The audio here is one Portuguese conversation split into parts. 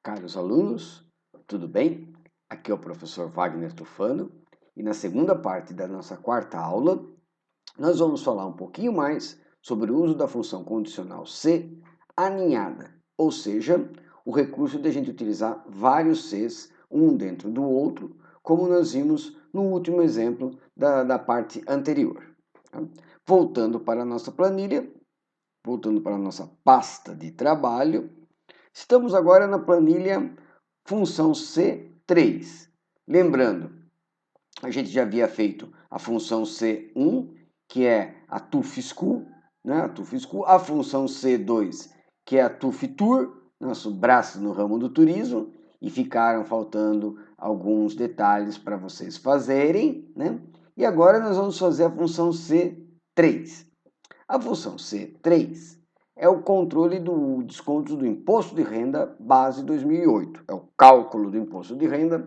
Caros alunos, tudo bem? Aqui é o professor Wagner Tufano e na segunda parte da nossa quarta aula nós vamos falar um pouquinho mais sobre o uso da função condicional se aninhada, ou seja, o recurso de a gente utilizar vários se's, um dentro do outro, como nós vimos no último exemplo da parte anterior. Tá? Voltando para a nossa planilha, voltando para a nossa pasta de trabalho, estamos agora na planilha função C3. Lembrando, a gente já havia feito a função C1, que é a TUFSCHOOL, né? A função C2, que é a TUFTour, nosso braço no ramo do turismo, e ficaram faltando alguns detalhes para vocês fazerem, né? E agora nós vamos fazer a função C3. A função C3 é o controle do desconto do imposto de renda base 2008. É o cálculo do imposto de renda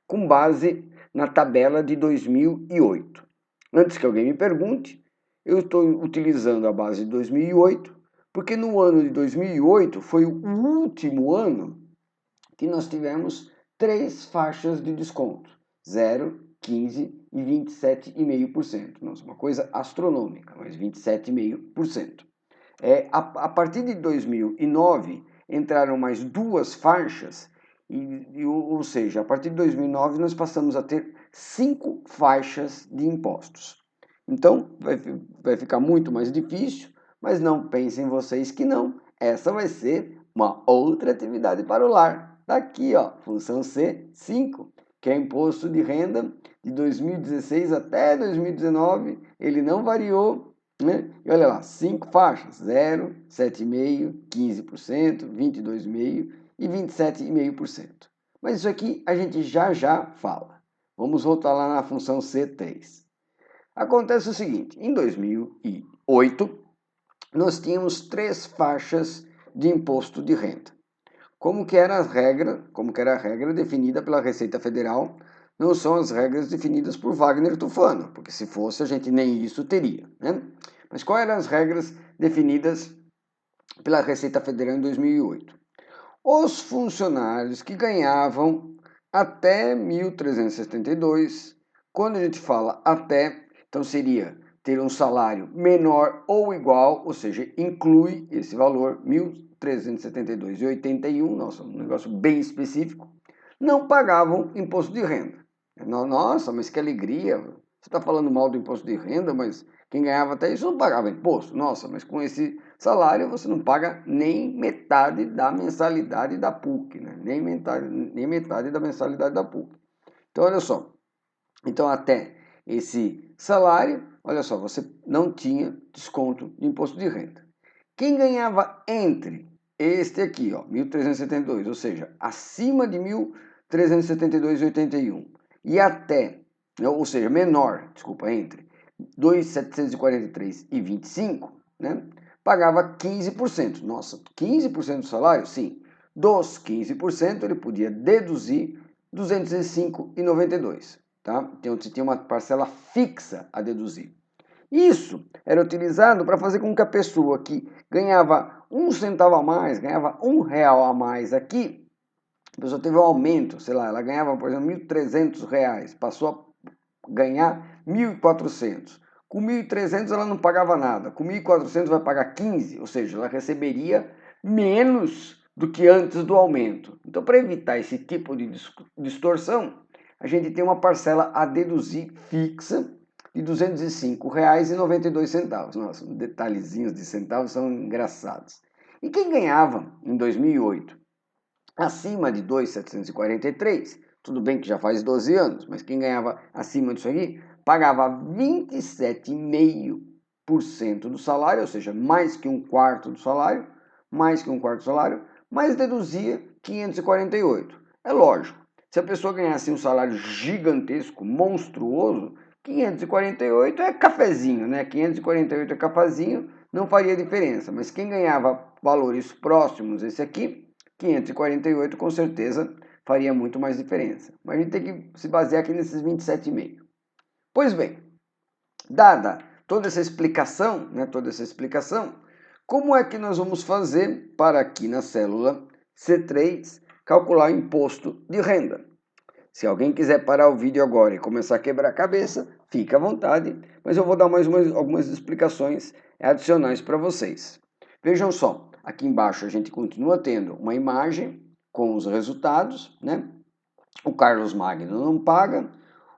com base na tabela de 2008. Antes que alguém me pergunte, eu estou utilizando a base de 2008 porque no ano de 2008 foi o último ano que nós tivemos 3 faixas de desconto: 0, 15 e 27,5%. Nossa, uma coisa astronômica, mas 27,5%. A partir de 2009 entraram mais 2 faixas, ou seja, a partir de 2009 nós passamos a ter 5 faixas de impostos. Então vai ficar muito mais difícil, mas não pensem vocês que não. Essa vai ser uma outra atividade para o lar. Tá aqui, ó, função C5, que é imposto de renda de 2016 até 2019, ele não variou, né? E olha lá, 5 faixas: 0, 7,5%, 15%, 22,5% e 27,5%. Mas isso aqui a gente já fala. Vamos voltar lá na função C3. Acontece o seguinte: em 2008, nós tínhamos 3 faixas de imposto de renda. Como que era a regra definida pela Receita Federal, não são as regras definidas por Wagner Tufano, porque se fosse a gente nem isso teria, né? Mas quais eram as regras definidas pela Receita Federal em 2008? Os funcionários que ganhavam até 1.372, quando a gente fala até, então seria ter um salário menor ou igual, ou seja, inclui esse valor, 1.372,81, nossa, um negócio bem específico, não pagavam imposto de renda. Nossa, mas que alegria! Você está falando mal do imposto de renda, mas quem ganhava até isso não pagava imposto. Nossa, mas com esse salário você não paga nem metade da mensalidade da PUC, né? Nem metade da mensalidade da PUC. Então, olha só. Então, até esse salário, olha só, você não tinha desconto de imposto de renda. Quem ganhava entre este aqui, ó, 1.372, ou seja, acima de 1.372,81 e até, ou seja, menor, desculpa, entre 2.743,25, né, pagava 15%. Nossa, 15% do salário? Sim. Dos 15%, ele podia deduzir 205,92. Tá? Então, você tinha uma parcela fixa a deduzir. Isso era utilizado para fazer com que a pessoa que ganhava 1 centavo a mais, ganhava R$ 1 a mais aqui, a pessoa teve um aumento, sei lá, ela ganhava, por exemplo, R$ 1.300, passou a ganhar 1.400. Com 1.300 ela não pagava nada, com 1.400 vai pagar 15, ou seja, ela receberia menos do que antes do aumento. Então, para evitar esse tipo de distorção, a gente tem uma parcela a deduzir fixa de R$ 205,92. Nossa, detalhezinhos de centavos são engraçados. E quem ganhava em 2008 acima de 2.743, tudo bem que já faz 12 anos, mas quem ganhava acima disso aqui pagava 27,5% do salário, ou seja, mais que um quarto do salário, mas deduzia 548. É lógico, se a pessoa ganhasse um salário gigantesco, monstruoso, 548 é cafezinho, né? 548 é cafezinho, não faria diferença. Mas quem ganhava valores próximos a esse aqui, 548 com certeza faria muito mais diferença. Mas a gente tem que se basear aqui nesses 27,5. Pois bem, dada toda essa explicação, como é que nós vamos fazer para aqui na célula C3 calcular o imposto de renda. Se alguém quiser parar o vídeo agora e começar a quebrar a cabeça, fique à vontade, mas eu vou dar algumas explicações adicionais para vocês. Vejam só, aqui embaixo a gente continua tendo uma imagem com os resultados, né? O Carlos Magno não paga,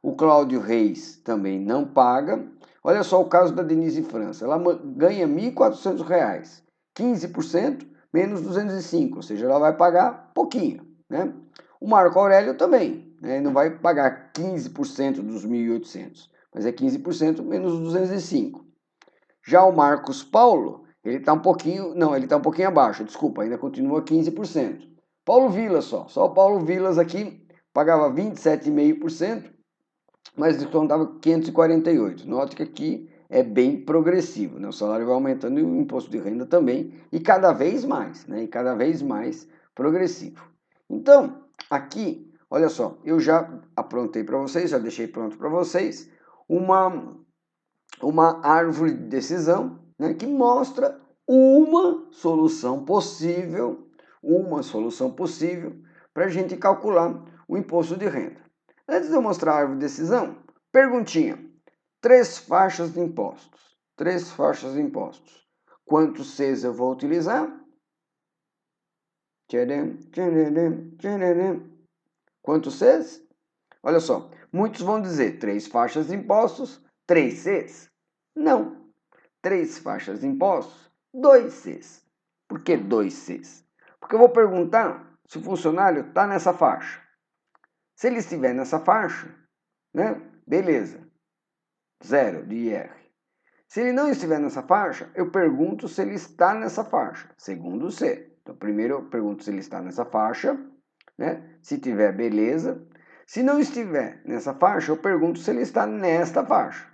o Cláudio Reis também não paga. Olha só o caso da Denise França, ela ganha R$ 1.400, 15% menos 205, ou seja, ela vai pagar pouquinho, né? O Marco Aurélio também, né? Não vai pagar 15% dos 1.800, mas é 15% menos 205. Já o Marcos Paulo, ele está um pouquinho abaixo, desculpa, ainda continua 15%. Paulo Vilas só o Paulo Vilas aqui pagava 27,5%, mas descontava 548. Note que aqui é bem progressivo, né? O salário vai aumentando e o imposto de renda também, e cada vez mais, né? E cada vez mais progressivo. Então, aqui, olha só, eu já aprontei para vocês, já deixei pronto para vocês uma árvore de decisão, né, que mostra uma solução possível para a gente calcular o imposto de renda. Antes de eu mostrar a árvore de decisão, perguntinha: 3 faixas de impostos. Quantos Cs eu vou utilizar? Quantos Cs? Olha só, muitos vão dizer 3 faixas de impostos, 3 Cs. Não. 3 faixas de impostos, 2 Cs. Por que 2 Cs? Porque eu vou perguntar se o funcionário está nessa faixa. Se ele estiver nessa faixa, né? Beleza. 0 de IR. Se ele não estiver nessa faixa, eu pergunto se ele está nessa faixa, segundo o C. Então, primeiro eu pergunto se ele está nessa faixa, né? Se tiver, beleza. Se não estiver nessa faixa, eu pergunto se ele está nesta faixa.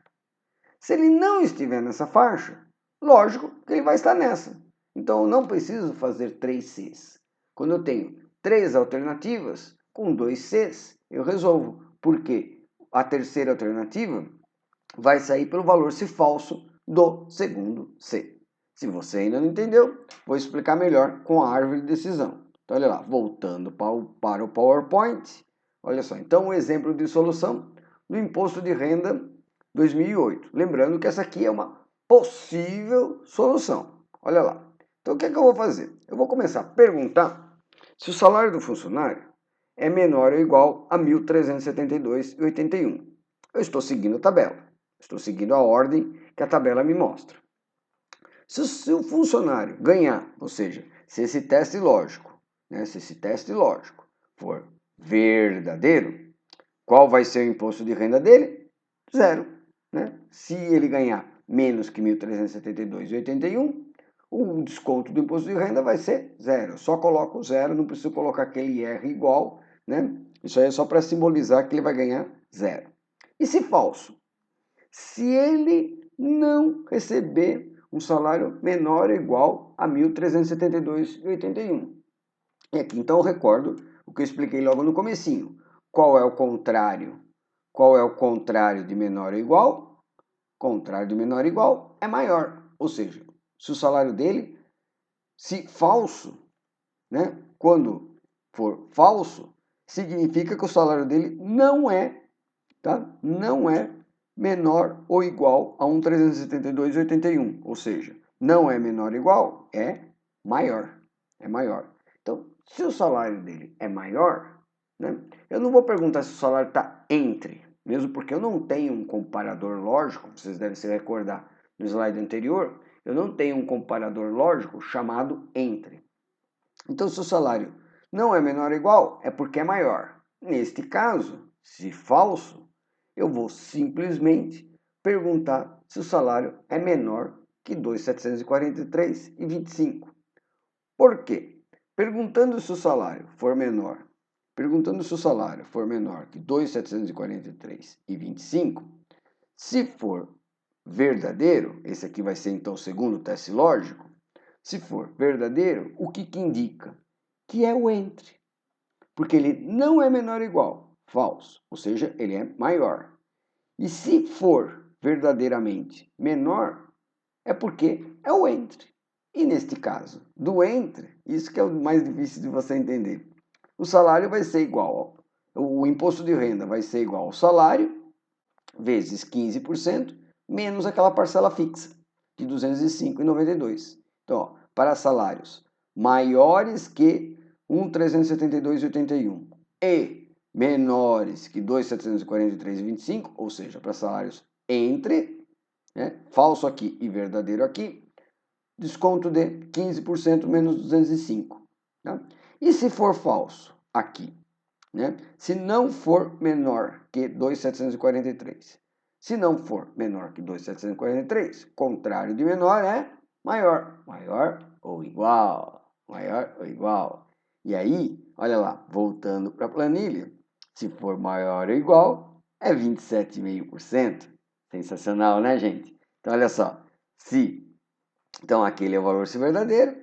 Se ele não estiver nessa faixa, lógico que ele vai estar nessa. Então eu não preciso fazer 3 Cs. Quando eu tenho 3 alternativas, com 2 Cs eu resolvo. Porque a terceira alternativa vai sair pelo valor se falso do segundo C. Se você ainda não entendeu, vou explicar melhor com a árvore de decisão. Então olha lá, voltando para o PowerPoint. Olha só, então um exemplo de solução do imposto de renda 2008. Lembrando que essa aqui é uma possível solução. Olha lá. Então o que é que eu vou fazer? Eu vou começar a perguntar se o salário do funcionário é menor ou igual a R$ 1.372,81. Eu estou seguindo a tabela. Estou seguindo a ordem que a tabela me mostra. Se o funcionário ganhar, ou seja, se esse teste lógico for verdadeiro, qual vai ser o imposto de renda dele? 0. Né? Se ele ganhar menos que 1.372,81, o desconto do imposto de renda vai ser 0. Só coloco 0, não preciso colocar aquele IR igual, né? Isso aí é só para simbolizar que ele vai ganhar 0. E se falso? Se ele não receber um salário menor ou igual a 1.372,81. E aqui então eu recordo o que eu expliquei logo no comecinho. Qual é o contrário? Qual é o contrário de menor ou igual? Contrário de menor ou igual é maior. Ou seja, se o salário dele, se falso, né? Quando for falso, significa que o salário dele não é, tá? Não é menor ou igual a 1.372,81. Ou seja, não é menor ou igual, é maior. É maior. Então, se o salário dele é maior, né? Eu não vou perguntar se o salário está entre, mesmo porque eu não tenho um comparador lógico, vocês devem se recordar no slide anterior, eu não tenho um comparador lógico chamado entre. Então, se o salário não é menor ou igual, é porque é maior. Neste caso, se falso, eu vou simplesmente perguntar se o salário é menor que 2.743,25. Por quê? Perguntando se o salário for menor que 2.743,25, se for verdadeiro, esse aqui vai ser então o segundo teste lógico, se for verdadeiro, o que indica? Que é o entre. Porque ele não é menor ou igual, falso, ou seja, ele é maior. E se for verdadeiramente menor, é porque é o entre. E neste caso, do entre, isso que é o mais difícil de você entender. o salário vai ser igual, o imposto de renda vai ser igual ao salário, vezes 15%, menos aquela parcela fixa de R$ 205,92. Então, ó, para salários maiores que 1.372,81 e menores que 2.743,25, ou seja, para salários entre, né, falso aqui e verdadeiro aqui, desconto de 15% menos 205. Tá? E se for falso aqui? Né? Se não for menor que 2.743. Se não for menor que 2.743, contrário de menor é maior. Maior ou igual. Maior ou igual. E aí, olha lá, voltando para a planilha, se for maior ou igual, é 27,5%. Sensacional, né, gente? Então, olha só. Então, aquele é o valor se verdadeiro.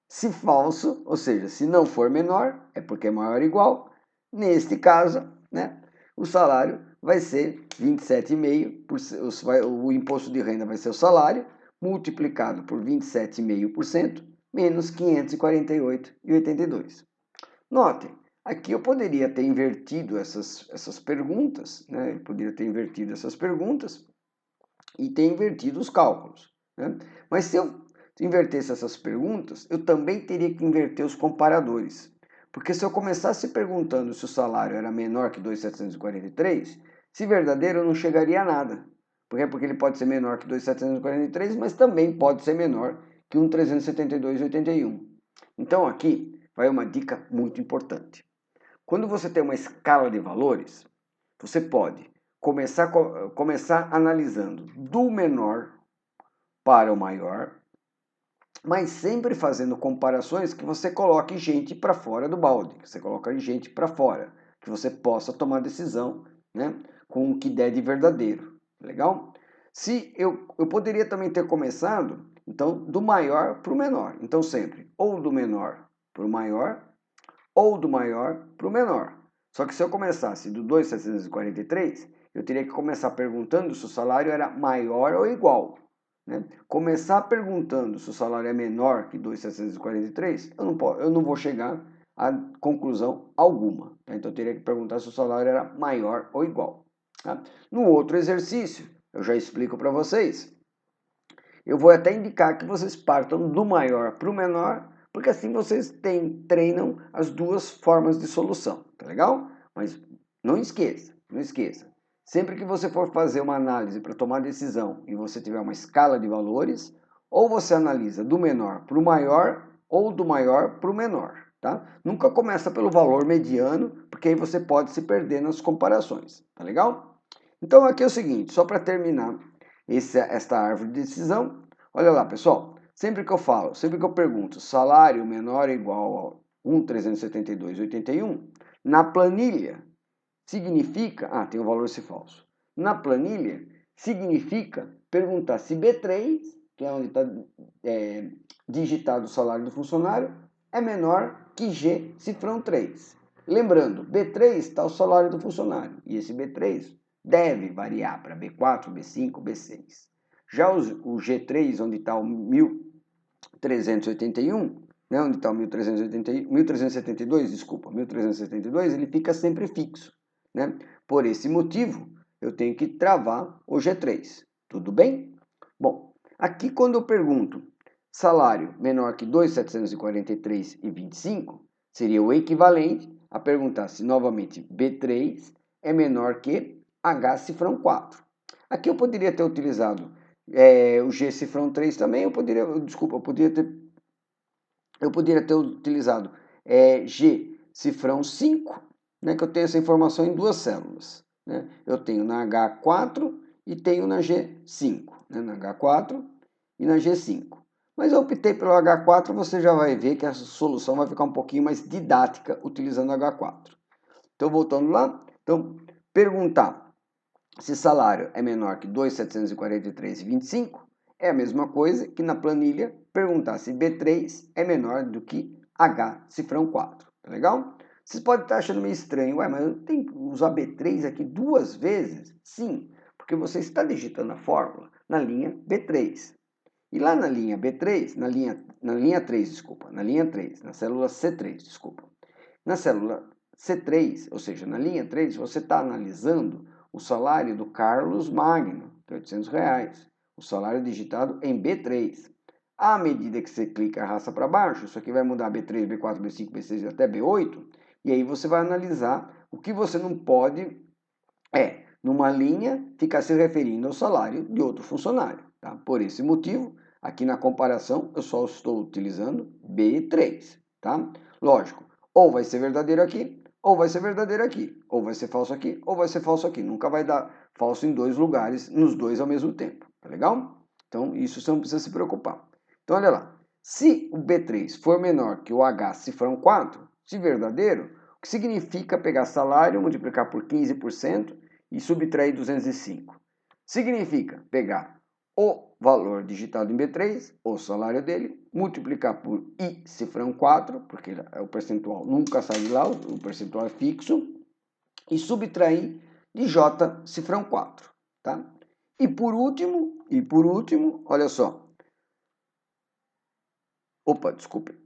Se falso, ou seja, se não for menor, é porque é maior ou igual. Neste caso, né, o salário vai ser 27,5%, o imposto de renda vai ser o salário, multiplicado por 27,5%, menos 548,82. Notem, aqui eu poderia ter invertido essas perguntas, né? Eu poderia ter invertido essas perguntas e ter invertido os cálculos, né? Mas se eu invertesse essas perguntas, eu também teria que inverter os comparadores. Porque se eu começasse perguntando se o salário era menor que 2.743, se verdadeiro eu não chegaria a nada. Porque ele pode ser menor que 2.743, mas também pode ser menor que 1.372,81. Então aqui vai uma dica muito importante. Quando você tem uma escala de valores, você pode começar analisando do menor para o maior, mas sempre fazendo comparações que você coloque gente para fora do balde, que você coloque gente para fora, que você possa tomar decisão, né, com o que der de verdadeiro. Legal? Se eu poderia também ter começado, então, do maior para o menor. Então, sempre ou do menor para o maior, ou do maior para o menor. Só que se eu começasse do 2.743, eu teria que começar perguntando se o salário era maior ou igual. Né? Começar perguntando se o salário é menor que 2.743, eu não vou chegar a conclusão alguma. Tá? Então eu teria que perguntar se o salário era maior ou igual. Tá? No outro exercício, eu já explico para vocês. Eu vou até indicar que vocês partam do maior para o menor, porque assim vocês treinam as duas formas de solução, tá legal? Mas não esqueça. Sempre que você for fazer uma análise para tomar decisão e você tiver uma escala de valores, ou você analisa do menor para o maior ou do maior para o menor, tá? Nunca começa pelo valor mediano, porque aí você pode se perder nas comparações, tá legal? Então aqui é o seguinte, só para terminar esta árvore de decisão, olha lá pessoal, sempre que eu pergunto salário menor ou igual a 1.372,81, na planilha significa, tem o valor se falso, na planilha significa perguntar se B3, que é onde está digitado o salário do funcionário, é menor que G cifrão 3. Lembrando, B3 está o salário do funcionário, e esse B3 deve variar para B4, B5, B6. Já o G3, onde está o 1.381, né, onde está o 1.372, desculpa, 1.372, ele fica sempre fixo. Né? Por esse motivo, eu tenho que travar o G3. Tudo bem? Bom, aqui quando eu pergunto salário menor que 2.743,25, seria o equivalente a perguntar se novamente B3 é menor que H cifrão 4. Aqui eu poderia ter utilizado o G cifrão 3 também, eu poderia ter utilizado G cifrão 5, né, que eu tenho essa informação em duas células. Né? Eu tenho na H4 e tenho na G5, né, na H4 e na G5. Mas eu optei pelo H4, você já vai ver que a solução vai ficar um pouquinho mais didática utilizando H4. Então, voltando lá, perguntar se salário é menor que 2.743,25 é a mesma coisa que na planilha perguntar se B3 é menor do que H cifrão 4. Tá legal? Vocês podem estar achando meio estranho, mas eu tenho que usar B3 aqui duas vezes? Sim, porque você está digitando a fórmula na linha B3. E lá na linha B3, na linha 3, na célula C3, Na célula C3, ou seja, na linha 3, você está analisando o salário do Carlos Magno, que é R$800, o salário digitado em B3. À medida que você clica a raça para baixo, isso aqui vai mudar B3, B4, B5, B6 até B8, e aí você vai analisar o que você não pode numa linha, ficar se referindo ao salário de outro funcionário. Tá? Por esse motivo, aqui na comparação, eu só estou utilizando B3. Tá? Lógico, ou vai ser verdadeiro aqui, ou vai ser verdadeiro aqui. Ou vai ser falso aqui, ou vai ser falso aqui. Nunca vai dar falso em dois lugares, nos dois ao mesmo tempo. Tá legal? Então, isso você não precisa se preocupar. Então, olha lá. Se o B3 for menor que o H cifrão 4, se verdadeiro, o que significa pegar salário, multiplicar por 15%, e subtrair 205. Significa pegar o valor digitado em B3, o salário dele, multiplicar por I cifrão 4, porque o percentual nunca sai de lá, o percentual é fixo, e subtrair de J cifrão 4. Tá? E por último, olha só.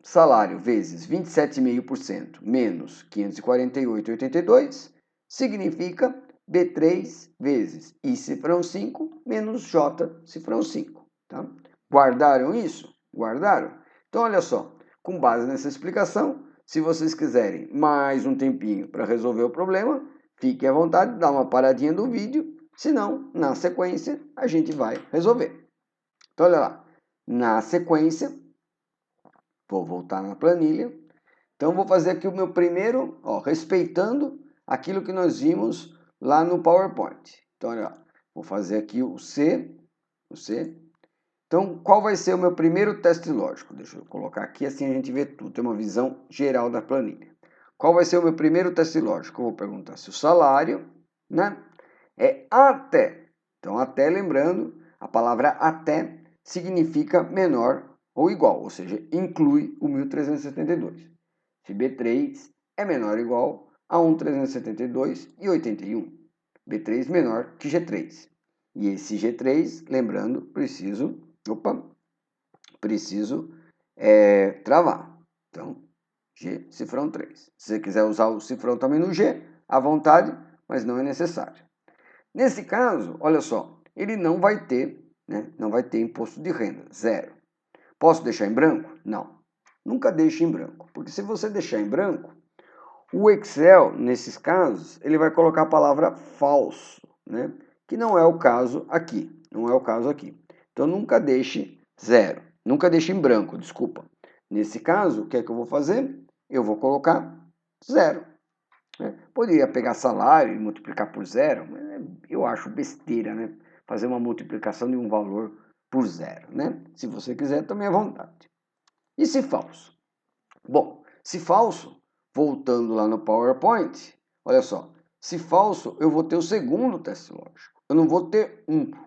Salário vezes 27,5% menos 548,82 significa B3 vezes I cifrão 5 menos J cifrão 5. Tá? Guardaram isso? Guardaram? Então, olha só, com base nessa explicação, se vocês quiserem mais um tempinho para resolver o problema, fiquem à vontade, dá uma paradinha do vídeo, senão, na sequência, a gente vai resolver. Então, olha lá, na sequência, vou voltar na planilha. Então, vou fazer aqui o meu primeiro, respeitando aquilo que nós vimos lá no PowerPoint. Então, olha, vou fazer aqui o C. Então, qual vai ser o meu primeiro teste lógico? Deixa eu colocar aqui, assim a gente vê tudo, tem uma visão geral da planilha. Qual vai ser o meu primeiro teste lógico? Eu vou perguntar se o salário, é até. Então, até, lembrando, a palavra até significa menor ou igual, ou seja, inclui o 1.372. Se B3 é menor ou igual a 1.372,81. B3 menor que G3. E esse G3, lembrando, preciso travar. Então, G, cifrão 3. Se você quiser usar o cifrão também no G, à vontade, mas não é necessário. Nesse caso, olha só, ele não vai ter imposto de renda, zero. Posso deixar em branco? Não. Nunca deixe em branco, porque se você deixar em branco, o Excel, nesses casos, ele vai colocar a palavra falso, que não é o caso aqui. Então, nunca deixe zero. Nunca deixe em branco, desculpa. Nesse caso, o que é que eu vou fazer? Eu vou colocar zero. Poderia pegar salário e multiplicar por zero, mas eu acho besteira, fazer uma multiplicação de um valor por zero, Se você quiser, também à vontade. E se falso? Bom, se falso, voltando lá no PowerPoint, olha só, se falso, eu vou ter o segundo teste lógico. Eu não vou ter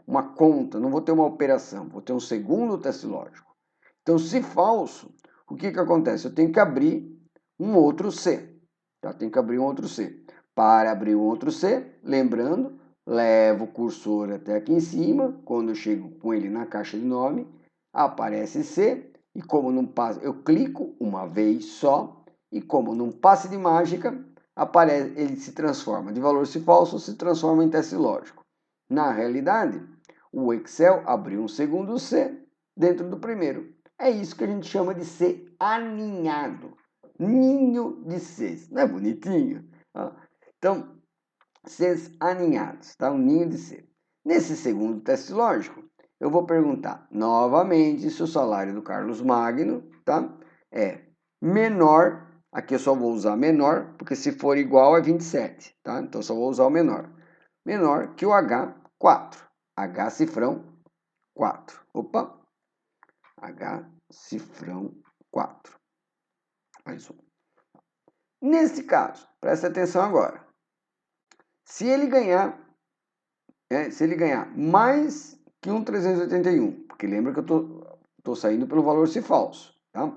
uma conta, não vou ter uma operação, vou ter um segundo teste lógico. Então, se falso, o que acontece? Eu tenho que abrir um outro C. Tem que abrir um outro C. Para abrir um outro C, lembrando, levo o cursor até aqui em cima, quando eu chego com ele na caixa de nome, aparece C, e como não passa, eu clico uma vez só, e como num passe de mágica, ele se transforma de valor se falso, se transforma em teste lógico. Na realidade, o Excel abriu um segundo C dentro do primeiro. É isso que a gente chama de C aninhado. Ninho de Cs. Não é bonitinho? Então, Cs aninhados, tá? Um ninho de C. Nesse segundo teste lógico, eu vou perguntar novamente se o salário do Carlos Magno, é menor. Aqui eu só vou usar menor, porque se for igual é 27, tá? Então, só vou usar o menor. Menor que o H4. H cifrão 4. H cifrão 4. Mais um. Nesse caso, presta atenção agora. Se ele ganhar mais que 1.381, porque lembra que eu estou saindo pelo valor se falso, tá?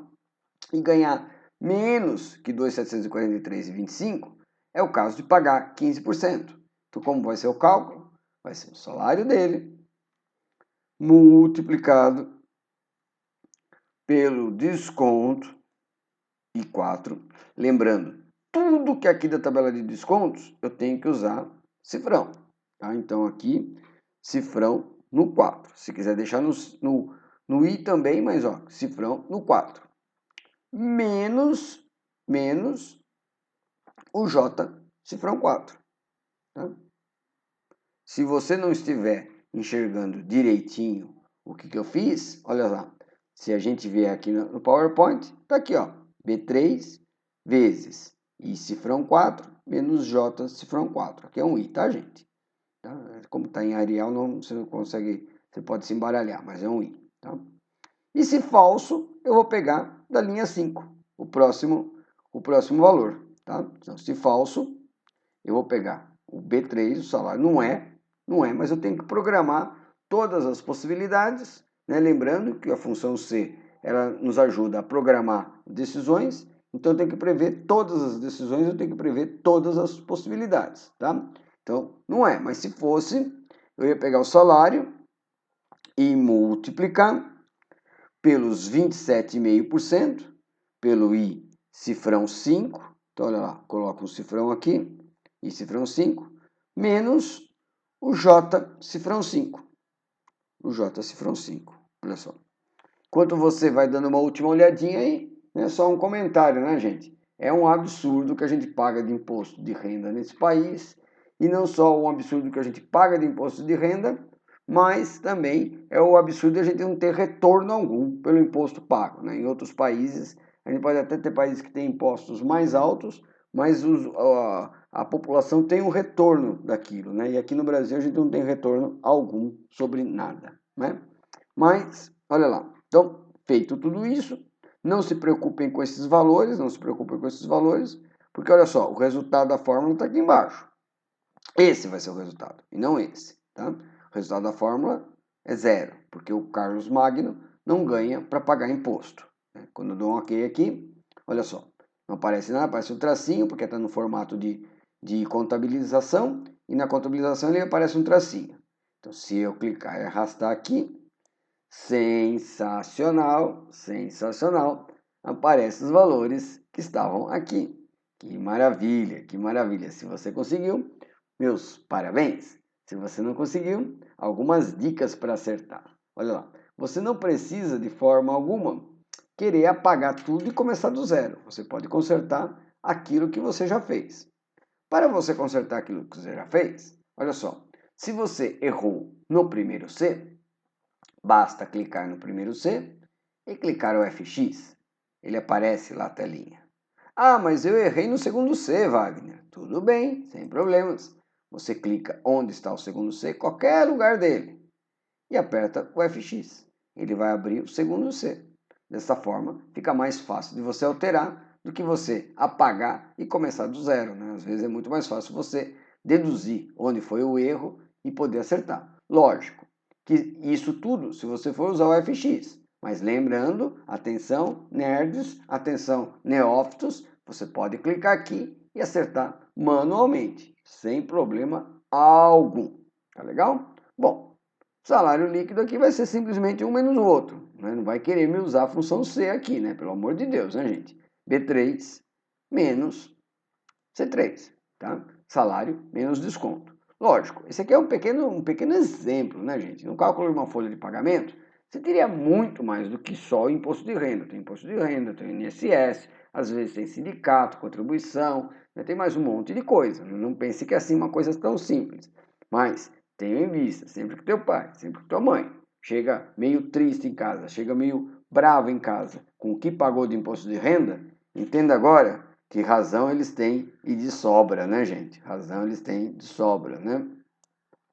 E ganhar menos que 2.743,25, é o caso de pagar 15%. Então, como vai ser o cálculo? Vai ser o salário dele multiplicado pelo desconto e 4. Lembrando, tudo que é aqui da tabela de descontos, eu tenho que usar cifrão. Tá? Então aqui, cifrão no 4. Se quiser deixar no I também, mas ó, cifrão no 4. Menos o J, cifrão 4. Tá? Se você não estiver enxergando direitinho o que eu fiz, olha lá. Se a gente vier aqui no PowerPoint, tá aqui, ó. B3 vezes I cifrão 4 menos J cifrão 4. Aqui é um I, tá, gente? Tá? Como está em Arial, você não consegue, você pode se embaralhar, mas é um I. Tá? E se falso, eu vou pegar da linha 5, o próximo valor. Tá? Então, se falso, eu vou pegar o B3, o salário não é, mas eu tenho que programar todas as possibilidades, né? Lembrando que a função C, ela nos ajuda a programar decisões, então eu tenho que prever todas as decisões, eu tenho que prever todas as possibilidades, tá? Então, não é, mas se fosse, eu ia pegar o salário e multiplicar pelos 27,5%, pelo I cifrão 5, então olha lá, coloco um cifrão aqui, I cifrão 5, menos o J cifrão 5. O J cifrão 5, olha só. Enquanto você vai dando uma última olhadinha aí, é só um comentário, né, gente? É um absurdo que a gente paga de imposto de renda nesse país, e não só um absurdo que a gente paga de imposto de renda, mas também é o absurdo de a gente não ter retorno algum pelo imposto pago, né? Em outros países, a gente pode até ter países que têm impostos mais altos, mas a população tem um retorno daquilo, né? E aqui no Brasil a gente não tem retorno algum sobre nada, né? Mas, olha lá, então, feito tudo isso, não se preocupem com esses valores, porque olha só, o resultado da fórmula está aqui embaixo. Esse vai ser o resultado, e não esse, tá? O resultado da fórmula é zero, porque o Carlos Magno não ganha para pagar imposto. Né? Quando eu dou um OK aqui, olha só, não aparece nada, aparece um tracinho, porque está no formato de contabilização, e na contabilização ele aparece um tracinho. Então, se eu clicar e arrastar aqui, sensacional, sensacional, aparecem os valores que estavam aqui. Que maravilha, que maravilha. Se você conseguiu, meus parabéns. Se você não conseguiu, algumas dicas para acertar. Olha lá, você não precisa de forma alguma querer apagar tudo e começar do zero. Você pode consertar aquilo que você já fez. Para você consertar aquilo que você já fez, olha só, se você errou no primeiro C, basta clicar no primeiro C e clicar o FX. Ele aparece lá a telinha. Ah, mas eu errei no segundo C, Wagner. Tudo bem, sem problemas. Você clica onde está o segundo C, qualquer lugar dele, e aperta o FX. Ele vai abrir o segundo C. Dessa forma, fica mais fácil de você alterar do que você apagar e começar do zero. Né? Às vezes é muito mais fácil você deduzir onde foi o erro e poder acertar. Lógico que isso tudo se você for usar o FX. Mas lembrando, atenção nerds, atenção neófitos, você pode clicar aqui e acertar manualmente, sem problema algum. Tá legal? Bom, salário líquido aqui vai ser simplesmente um menos o outro. Né? Não vai querer me usar a função C aqui, né? Pelo amor de Deus, né, gente? B3 menos C3, tá? Salário menos desconto. Lógico, esse aqui é um pequeno exemplo, né, gente? No cálculo de uma folha de pagamento, você teria muito mais do que só o imposto de renda. Tem imposto de renda, tem INSS, às vezes tem sindicato, contribuição, né? Tem mais um monte de coisa. Não pense que é assim uma coisa tão simples. Mas tenha em vista, sempre que teu pai, sempre que tua mãe chega meio triste em casa, chega meio bravo em casa com o que pagou de imposto de renda, entenda agora que razão eles têm e de sobra, né, gente? Razão eles têm de sobra, né?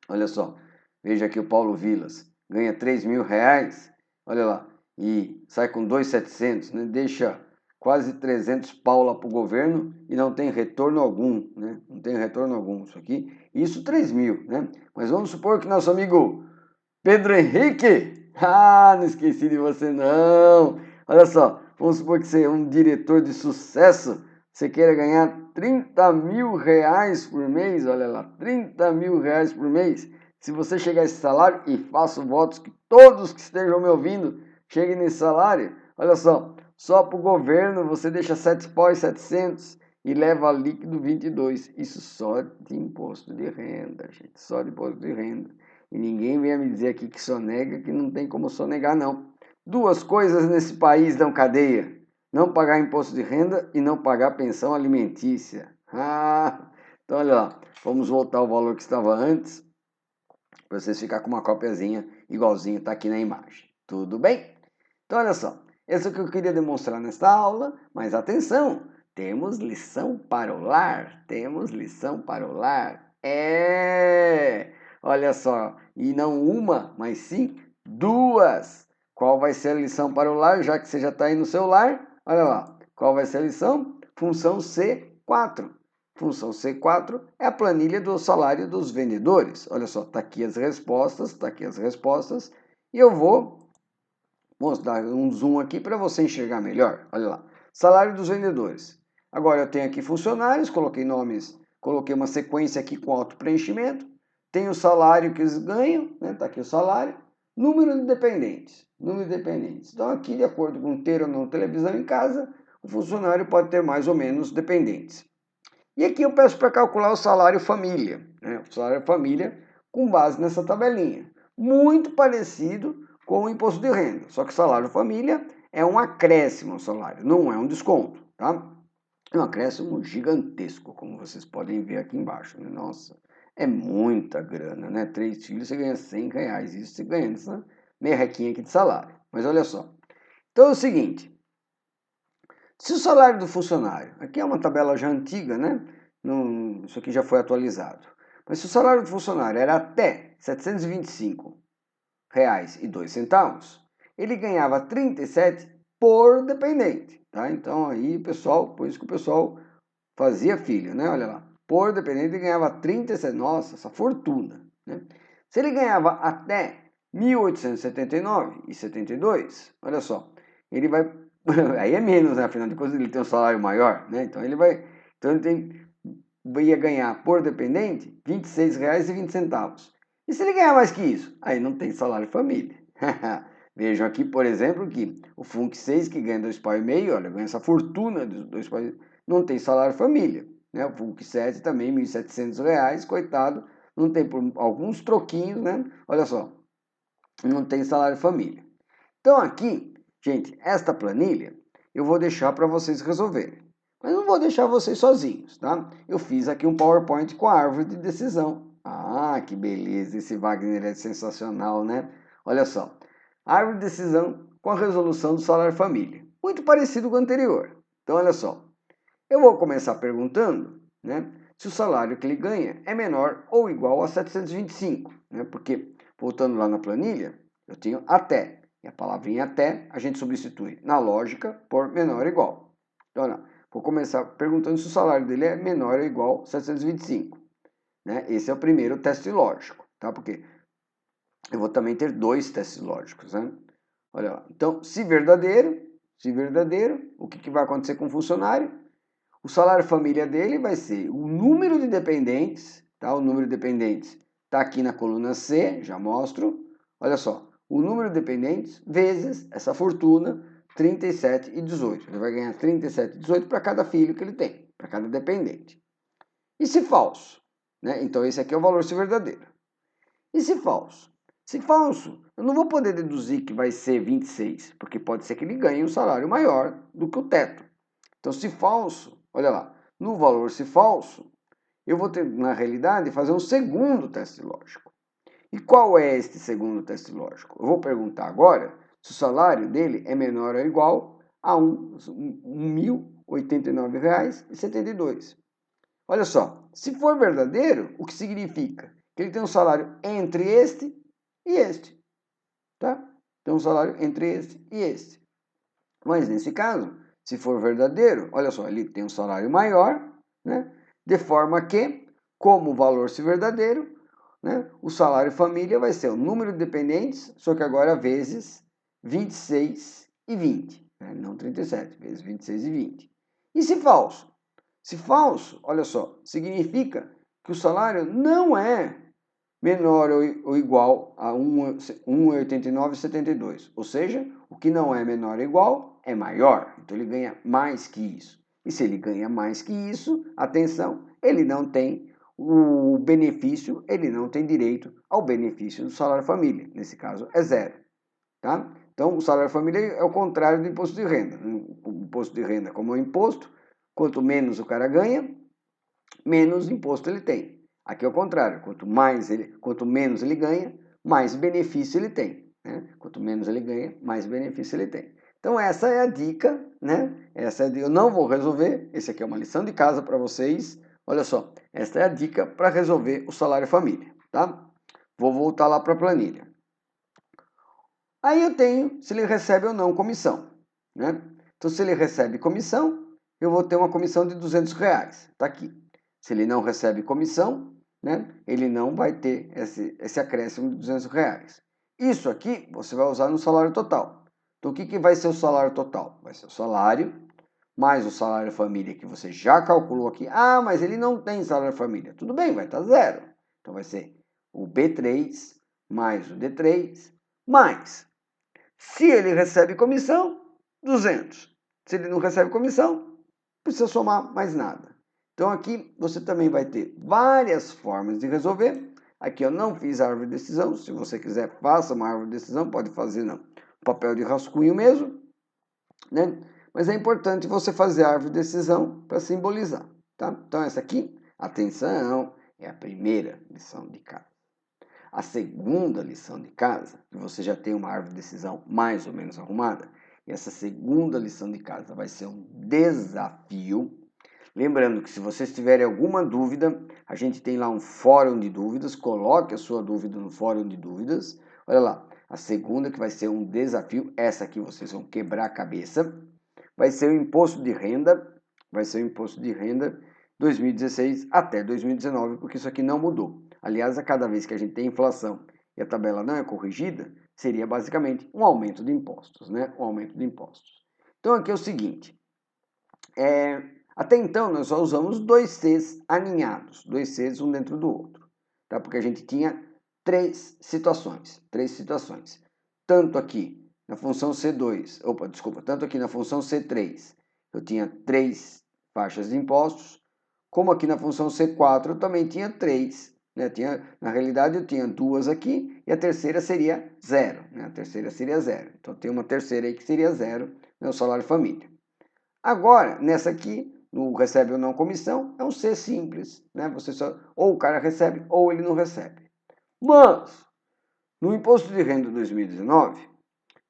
Olha só, veja aqui o Paulo Vilas, ganha 3 mil reais, olha lá, e sai com 2.700, né? Deixa quase 300 pau lá para o governo e não tem retorno algum, né? Não tem retorno algum isso aqui. Isso 3 mil, né? Mas vamos supor que nosso amigo Pedro Henrique, não esqueci de você não. Olha só, vamos supor que você é um diretor de sucesso, você queira ganhar 30 mil reais por mês, olha lá, 30 mil reais por mês. Se você chegar a esse salário, e faço votos que todos que estejam me ouvindo cheguem nesse salário, olha só para o governo você deixa 7 pau e 700 e leva líquido 22. Isso só de imposto de renda, gente, só de imposto de renda. E ninguém venha me dizer aqui que sonega, que não tem como sonegar, não. Duas coisas nesse país dão cadeia: não pagar imposto de renda e não pagar pensão alimentícia. Então olha lá, vamos voltar ao valor que estava antes, para vocês ficarem com uma cópiazinha igualzinho está aqui na imagem. Tudo bem? Então olha só, isso é o que eu queria demonstrar nesta aula, mas atenção, temos lição para o lar, temos lição para o lar. Olha só, e não uma, mas sim duas. Qual vai ser a lição para o lar, já que você já está aí no seu lar? Olha lá, qual vai ser a lição? Função C4. Função C4 é a planilha do salário dos vendedores. Olha só, está aqui as respostas, está aqui as respostas. E eu vou dar um zoom aqui para você enxergar melhor. Olha lá, salário dos vendedores. Agora eu tenho aqui funcionários, coloquei nomes, coloquei uma sequência aqui com auto-preenchimento. Tem o salário que eles ganham, né? Está aqui o salário. Número de dependentes. Então aqui, de acordo com ter ou não televisão em casa, o funcionário pode ter mais ou menos dependentes. E aqui eu peço para calcular o salário família, né? O salário família com base nessa tabelinha. Muito parecido com o imposto de renda, só que o salário família é um acréscimo ao salário, não é um desconto, tá? É um acréscimo gigantesco, como vocês podem ver aqui embaixo, né? Nossa, é muita grana, né? 3 filhos você ganha R$100, isso você ganha essa merrequinha aqui de salário. Mas olha só, então é o seguinte, se o salário do funcionário, aqui é uma tabela já antiga, né? Isso aqui já foi atualizado. Mas se o salário do funcionário era até R$ 725,02, ele ganhava 37 por dependente, tá? Então aí, pessoal, por isso que o pessoal fazia filho, né? Olha lá, por dependente ele ganhava 37, nossa, essa fortuna, né? Se ele ganhava até R$ 1.879,72, olha só, ele vai aí é menos, né? Afinal de contas, ele tem um salário maior, né? Então ele ia ganhar por dependente R$ 26,20. E se ele ganhar mais que isso? Aí não tem salário família. Vejam aqui, por exemplo, que o FUNC 6, que ganha 2,5 pau, olha, ganha essa fortuna dos 2 pau, não tem salário família. Né? O FUNC 7 também, R$ 1.700, coitado, não tem por alguns troquinhos, né? Olha só, não tem salário família. Então aqui, gente, esta planilha eu vou deixar para vocês resolverem. Mas não vou deixar vocês sozinhos, tá? Eu fiz aqui um PowerPoint com a árvore de decisão. Ah, que beleza, esse Wagner é sensacional, né? Olha só, árvore de decisão com a resolução do salário família. Muito parecido com o anterior. Então, olha só, eu vou começar perguntando, né, se o salário que ele ganha é menor ou igual a 725, né? Porque, voltando lá na planilha, eu tenho até. E a palavrinha até a gente substitui na lógica por menor ou igual. Então, olha, vou começar perguntando se o salário dele é menor ou igual a 725. Né? Esse é o primeiro teste lógico, tá? Porque eu vou também ter dois testes lógicos, né? Olha lá. Então, se verdadeiro, o que vai acontecer com o funcionário? O salário família dele vai ser o número de dependentes, tá? O número de dependentes está aqui na coluna C, já mostro. Olha só, o número de dependentes vezes essa fortuna, 37,18. Ele vai ganhar 37,18 para cada filho que ele tem, para cada dependente. E se falso? Né? Então esse aqui é o valor se verdadeiro. E se falso? Se falso, eu não vou poder deduzir que vai ser 26, porque pode ser que ele ganhe um salário maior do que o teto. Então, se falso, olha lá, no valor se falso, eu vou ter, na realidade, fazer um segundo teste lógico. E qual é este segundo teste lógico? Eu vou perguntar agora se o salário dele é menor ou igual a R$ 1.089,72. Olha só, se for verdadeiro, o que significa? Que ele tem um salário entre este e este, tá? Tem um salário entre este e este. Mas nesse caso, se for verdadeiro, olha só, ele tem um salário maior, né? De forma que, como o valor se verdadeiro, né? O salário família vai ser o número de dependentes, só que agora vezes 26 e 20, né? Não 37, vezes 26 e 20. E se falso? Se falso, olha só, significa que o salário não é menor ou igual a 1,89,72. Ou seja, o que não é menor ou igual é maior. Então ele ganha mais que isso. E se ele ganha mais que isso, atenção, ele não tem o benefício, ele não tem direito ao benefício do salário família. Nesse caso, é zero. Tá? Então, o salário família é o contrário do imposto de renda. O imposto de renda, como é um imposto, quanto menos o cara ganha, menos imposto ele tem. Aqui é o contrário, quanto menos ele ganha, mais benefício ele tem. Né? Quanto menos ele ganha, mais benefício ele tem. Então essa é a dica, né? Eu não vou resolver, esse aqui é uma lição de casa para vocês. Olha só, essa é a dica para resolver o salário família, tá? Vou voltar lá para a planilha. Aí eu tenho se ele recebe ou não comissão, né? Então se ele recebe comissão, eu vou ter uma comissão de R$200, tá aqui. Se ele não recebe comissão, né, ele não vai ter esse acréscimo de R$200. Isso aqui você vai usar no salário total. Então, o que vai ser o salário total? Vai ser o salário, mais o salário família que você já calculou aqui. Ah, mas ele não tem salário família. Tudo bem, vai estar zero. Então, vai ser o B3 mais o D3, mais. Se ele recebe comissão, 200. Se ele não recebe comissão, não precisa somar mais nada. Então aqui você também vai ter várias formas de resolver. Aqui eu não fiz a árvore de decisão. Se você quiser, faça uma árvore de decisão. Pode fazer no papel de rascunho mesmo, né? Mas é importante você fazer a árvore de decisão para simbolizar, tá? Então essa aqui, atenção, é a primeira lição de casa. A segunda lição de casa, que você já tem uma árvore de decisão mais ou menos arrumada, e essa segunda lição de casa vai ser um desafio. Lembrando que se vocês tiverem alguma dúvida, a gente tem lá um fórum de dúvidas, coloque a sua dúvida no fórum de dúvidas. Olha lá, a segunda que vai ser um desafio, essa aqui vocês vão quebrar a cabeça, vai ser o imposto de renda, 2016 até 2019, porque isso aqui não mudou. Aliás, a cada vez que a gente tem inflação e a tabela não é corrigida, seria basicamente um aumento de impostos, né? Um aumento de impostos. Então aqui é o seguinte, até então nós só usamos dois Cs aninhados, dois Cs um dentro do outro, tá? Porque a gente tinha três situações. Tanto aqui na função C2, tanto aqui na função C3, eu tinha 3 faixas de impostos, como aqui na função C4 eu também tinha 3. Né? Na realidade eu tinha 2 aqui e a terceira seria 0. Né? Então tem uma terceira aí que seria 0, né? O salário família. Agora, nessa aqui, no recebe ou não comissão, é um C simples. Né? Ou o cara recebe ou ele não recebe. Mas, no imposto de renda 2019,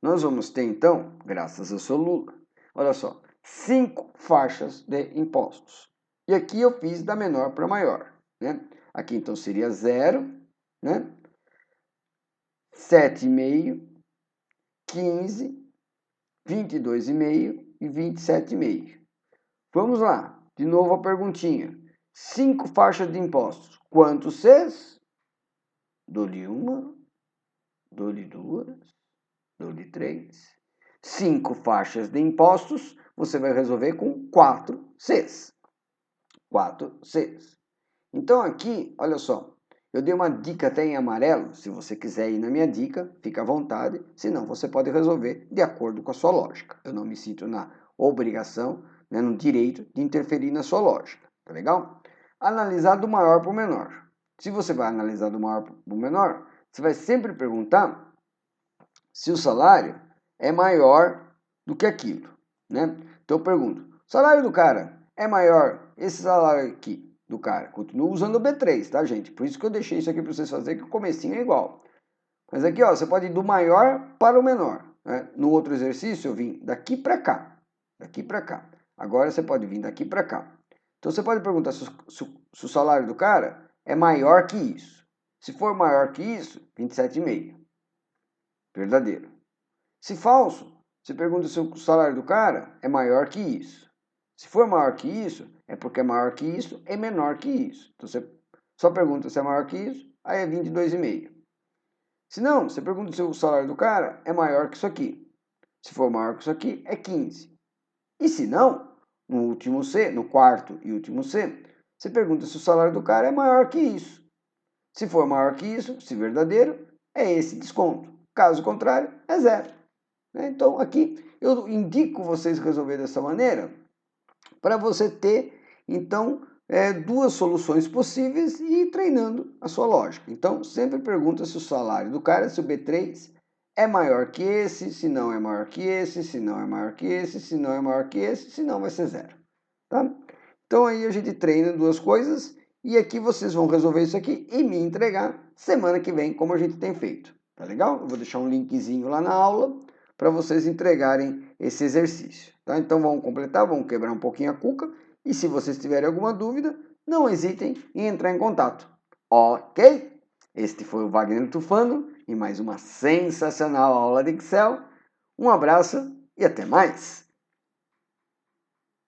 nós vamos ter então, graças ao seu Lula, olha só, 5 faixas de impostos. E aqui eu fiz da menor para maior. Né? Aqui então seria 0, né? 7,5, 15, 22,5 e 27,5. Vamos lá, de novo a perguntinha. 5 faixas de impostos. Quantos Cs? Dou-lhe uma, dou-lhe duas, dou-lhe 3. 5 faixas de impostos, você vai resolver com 4 Cs. 4 Cs. Então aqui, olha só, eu dei uma dica até em amarelo. Se você quiser ir na minha dica, fica à vontade. Senão, você pode resolver de acordo com a sua lógica. Eu não me sinto na obrigação, né, no direito de interferir na sua lógica. Tá legal? Analisar do maior para o menor. Se você vai analisar do maior para o menor, você vai sempre perguntar se o salário é maior do que aquilo. Né? Então eu pergunto, o salário do cara é maior, esse salário aqui, do cara. Continuo usando o B3, tá, gente? Por isso que eu deixei isso aqui para vocês fazerem, que o comecinho é igual. Mas aqui, ó, você pode ir do maior para o menor. Né? No outro exercício, eu vim daqui para cá. Daqui para cá. Agora, você pode vir daqui para cá. Então, você pode perguntar se o salário do cara é maior que isso. Se for maior que isso, 27,5. Verdadeiro. Se falso, você pergunta se o salário do cara é maior que isso. Se for maior que isso, é porque é maior que isso e menor que isso. Então você só pergunta se é maior que isso, aí é 22,5. Se não, você pergunta se o salário do cara é maior que isso aqui. Se for maior que isso aqui, é 15. E se não, no último C, no quarto e último C, você pergunta se o salário do cara é maior que isso. Se for maior que isso, se verdadeiro, é esse desconto. Caso contrário, é 0. Então aqui eu indico vocês resolver dessa maneira, para você ter, então, duas soluções possíveis e ir treinando a sua lógica. Então, sempre pergunta se o salário do cara, se o B3 é maior que esse, se não é maior que esse, se não é maior que esse, se não é maior que esse, se não vai ser zero. Tá? Então aí a gente treina duas coisas e aqui vocês vão resolver isso aqui e me entregar semana que vem, como a gente tem feito. Tá legal? Eu vou deixar um linkzinho lá na aula para vocês entregarem esse exercício. Tá? Então vamos completar, vamos quebrar um pouquinho a cuca e se vocês tiverem alguma dúvida, não hesitem em entrar em contato. Ok? Este foi o Wagner Tufano e mais uma sensacional aula de Excel. Um abraço e até mais!